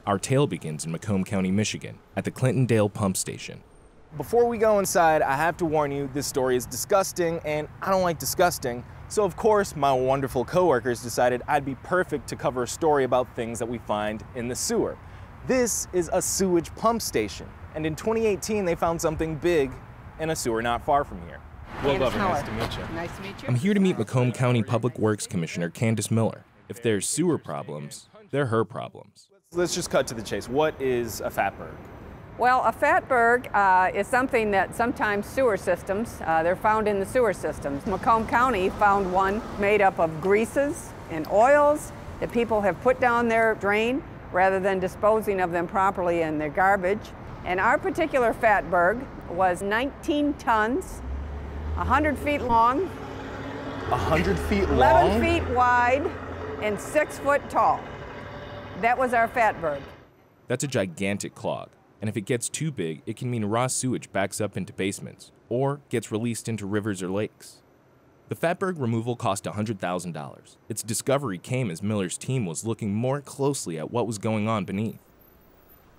Our tale begins in Macomb County, Michigan, at the Clintondale pump station. Before we go inside, I have to warn you, this story is disgusting, and I don't like disgusting. So of course, my wonderful coworkers decided I'd be perfect to cover a story about things that we find in the sewer. This is a sewage pump station, and in 2018, they found something big in a sewer not far from here. Will Glover, nice to meet you. Nice to meet you. I'm here to meet Macomb County Public Works Commissioner Candace Miller. If there's sewer problems, they're her problems. Let's just cut to the chase. What is a Fatberg? Well, a Fatberg is something that sometimes sewer systems, they're found in the sewer systems. Macomb County found one made up of greases and oils that people have put down their drain rather than disposing of them properly in their garbage. And our particular Fatberg was 19 tons, 100 feet long, 100 feet long? 11 feet wide, and 6 foot tall. That was our Fatberg. That's a gigantic clog, and if it gets too big, it can mean raw sewage backs up into basements or gets released into rivers or lakes. The Fatberg removal cost $100,000. Its discovery came as Miller's team was looking more closely at what was going on beneath.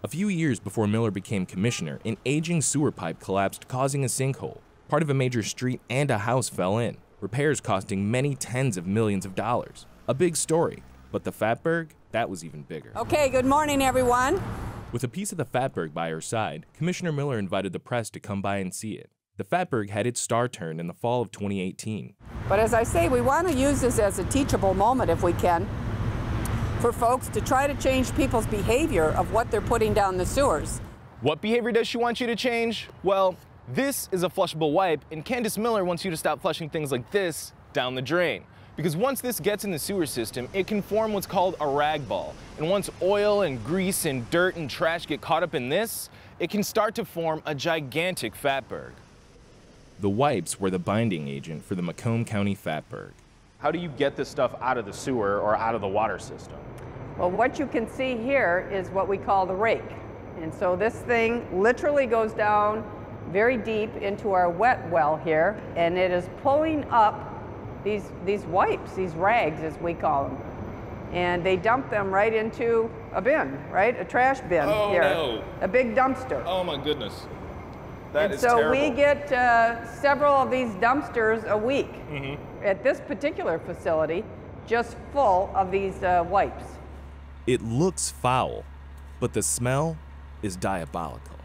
A few years before Miller became commissioner, an aging sewer pipe collapsed, causing a sinkhole. Part of a major street and a house fell in, repairs costing many tens of millions of dollars. A big story, but the Fatberg, that was even bigger. Okay, good morning, everyone. With a piece of the Fatberg by her side, Commissioner Miller invited the press to come by and see it. The Fatberg had its star turned in the fall of 2018. But as I say, we want to use this as a teachable moment if we can, for folks to try to change people's behavior of what they're putting down the sewers. What behavior does she want you to change? Well, this is a flushable wipe, and Candace Miller wants you to stop flushing things like this down the drain. Because once this gets in the sewer system, it can form what's called a rag ball. And once oil and grease and dirt and trash get caught up in this, it can start to form a gigantic Fatberg. The wipes were the binding agent for the Macomb County Fatberg. How do you get this stuff out of the sewer or out of the water system? Well, what you can see here is what we call the rake. And so this thing literally goes down very deep into our wet well here, and it is pulling up these wipes, these rags as we call them. And they dump them right into a bin, right? A trash bin here. No. A big dumpster. Oh my goodness. That is so terrible. we get several of these dumpsters a week at this particular facility, just full of these wipes. It looks foul, but the smell is diabolical.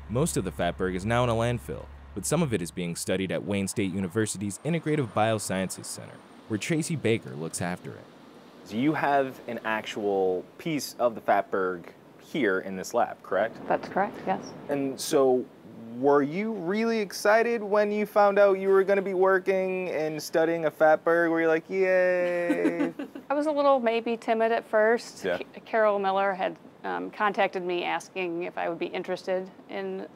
Most of the Fatberg is now in a landfill, but some of it is being studied at Wayne State University's Integrative Biosciences Center, where Tracy Baker looks after it. So you have an actual piece of the Fatberg here in this lab, correct? That's correct, yes. And so were you really excited when you found out you were going to be working and studying a Fatberg? Were you like, yay? I was a little maybe timid at first. Yeah. Carol Miller had contacted me asking if I would be interested in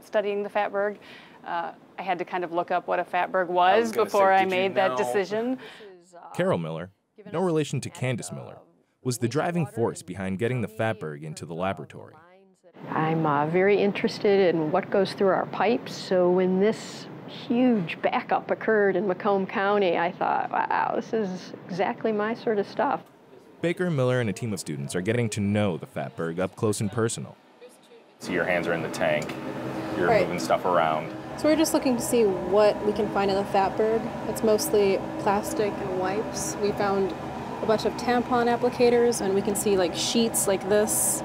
studying the Fatberg. I had to kind of look up what a Fatberg was before I made that decision. Carol Miller, no relation to Candace Miller, was the driving force behind getting the Fatberg into the laboratory. I'm very interested in what goes through our pipes, so when this huge backup occurred in Macomb County, I thought, wow, this is exactly my sort of stuff. Baker, Miller, and a team of students are getting to know the Fatberg up close and personal. So your hands are in the tank, you're Right. moving stuff around. So we're just looking to see what we can find in the Fatberg. It's mostly plastic and wipes. We found a bunch of tampon applicators, and we can see like sheets like this,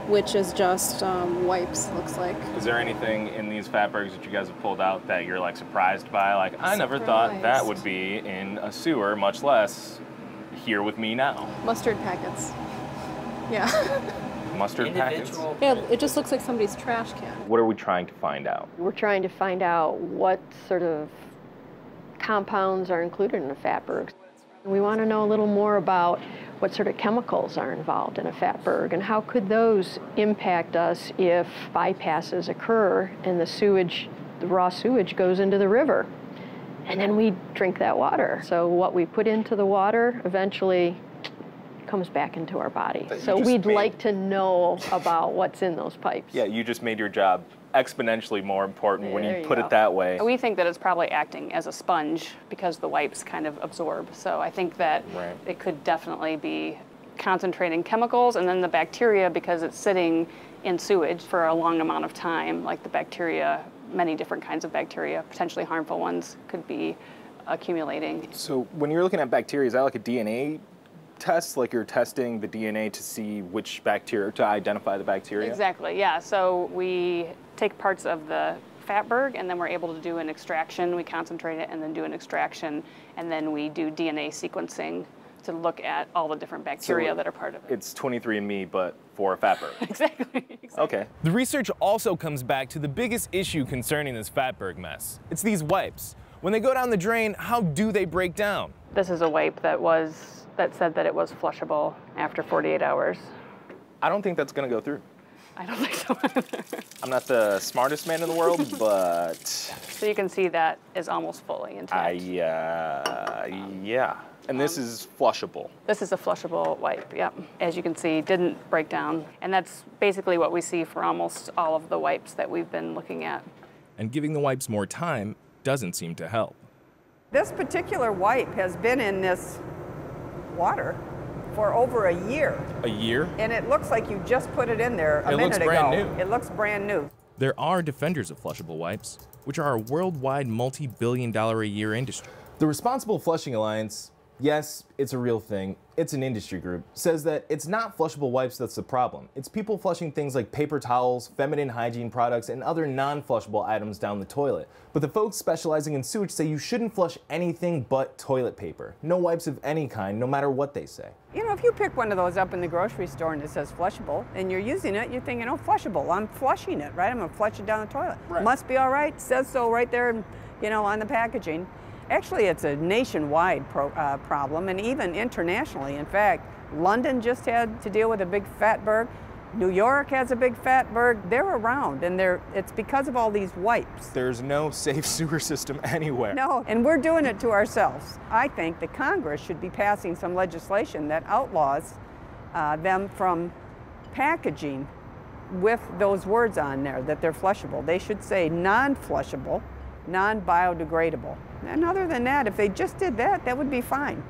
which is just wipes, looks like. Is there anything in these Fatbergs that you guys have pulled out that you're like surprised by? Like, I never thought that would be in a sewer, much less here with me now. Mustard packets. Yeah. Mustard packets? Yeah, it just looks like somebody's trash can. What are we trying to find out? We're trying to find out what sort of compounds are included in a Fatberg. We want to know a little more about what sort of chemicals are involved in a Fatberg and how could those impact us if bypasses occur and the raw sewage goes into the river. And then we drink that water. So what we put into the water eventually comes back into our body. So we'd like to know about what's in those pipes. Yeah, you just made your job exponentially more important when There you you put go. it that way. We think that it's probably acting as a sponge because the wipes kind of absorb. So I think that it could definitely be concentrating chemicals, and then the bacteria, because it's sitting in sewage for a long amount of time, like the bacteria, many different kinds of bacteria, potentially harmful ones, could be accumulating. So when you're looking at bacteria, is that like a DNA test? Like you're testing the DNA to see which bacteria, to identify the bacteria? Exactly, yeah. So we take parts of the Fatberg, and then we're able to do an extraction. We concentrate it and then do an extraction, and then we do DNA sequencing to look at all the different bacteria that are part of it. It's 23andMe, but for a Fatberg. Exactly. Okay. The research also comes back to the biggest issue concerning this Fatberg mess. It's these wipes. When they go down the drain, how do they break down? This is a wipe that said that it was flushable after 48 hours. I don't think that's gonna go through. I don't think so either. I'm not the smartest man in the world, but... So you can see that is almost fully intact. Yeah. And this is flushable. This is a flushable wipe, yep. As you can see, didn't break down. And that's basically what we see for almost all of the wipes that we've been looking at. And giving the wipes more time doesn't seem to help. This particular wipe has been in this water for over a year. A year? And it looks like you just put it in there a minute ago. It looks brand new. It looks brand new. There are defenders of flushable wipes, which are a worldwide multi-billion-dollar-a-year industry. The Responsible Flushing Alliance, yes, it's a real thing, it's an industry group, says that it's not flushable wipes that's the problem. It's people flushing things like paper towels, feminine hygiene products, and other non-flushable items down the toilet. But the folks specializing in sewage say you shouldn't flush anything but toilet paper. No wipes of any kind, no matter what they say. You know, if you pick one of those up in the grocery store and it says flushable, and you're using it, you're thinking, oh, flushable, I'm flushing it, right? I'm gonna flush it down the toilet. Right. Must be all right, says so right there, you know, on the packaging. Actually, it's a nationwide problem, and even internationally. In fact, London just had to deal with a big Fatberg. New York has a big Fatberg. They're around, and it's because of all these wipes. There's no safe sewer system anywhere. No, and we're doing it to ourselves. I think the Congress should be passing some legislation that outlaws them from packaging with those words on there, that they're flushable. They should say non-flushable, non-biodegradable. And other than that, if they just did that, that would be fine.